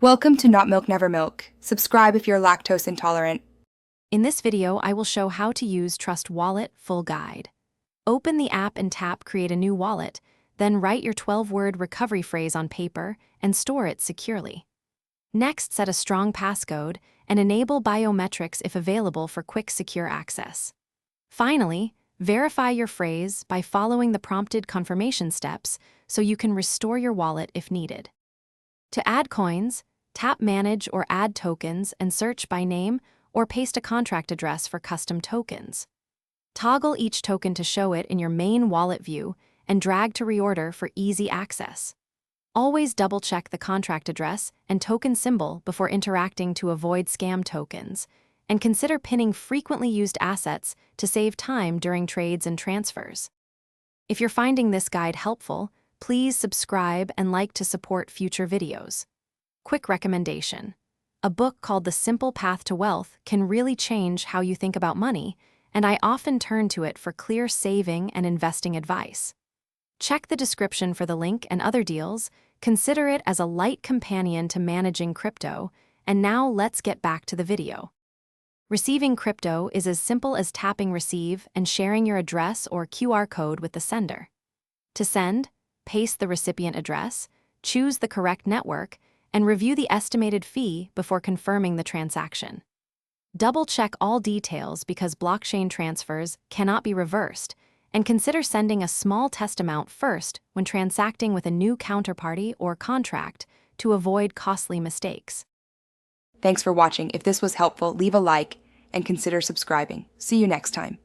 Welcome to Not Milk Never Milk. Subscribe if you're lactose intolerant. In this video, I will show how to use Trust Wallet full guide. Open the app and tap Create a new wallet, then write your 12-word recovery phrase on paper and store it securely. Next, set a strong passcode and enable biometrics if available for quick, secure access. Finally, verify your phrase by following the prompted confirmation steps so you can restore your wallet if needed. To add coins, tap Manage or Add Tokens and search by name or paste a contract address for custom tokens. Toggle each token to show it in your main wallet view and drag to reorder for easy access. Always double-check the contract address and token symbol before interacting to avoid scam tokens, and consider pinning frequently used assets to save time during trades and transfers. If you're finding this guide helpful, please subscribe and like to support future videos. Quick recommendation. A book called The Simple Path to Wealth can really change how you think about money, and I often turn to it for clear saving and investing advice. Check the description for the link and other deals. Consider it as a light companion to managing crypto, and now let's get back to the video. Receiving crypto is as simple as tapping Receive and sharing your address or QR code with the sender. To send, paste the recipient address, choose the correct network, and review the estimated fee before confirming the transaction. Double-check all details because blockchain transfers cannot be reversed, and consider sending a small test amount first when transacting with a new counterparty or contract to avoid costly mistakes. Thanks for watching. If this was helpful, leave a like and consider subscribing. See you next time.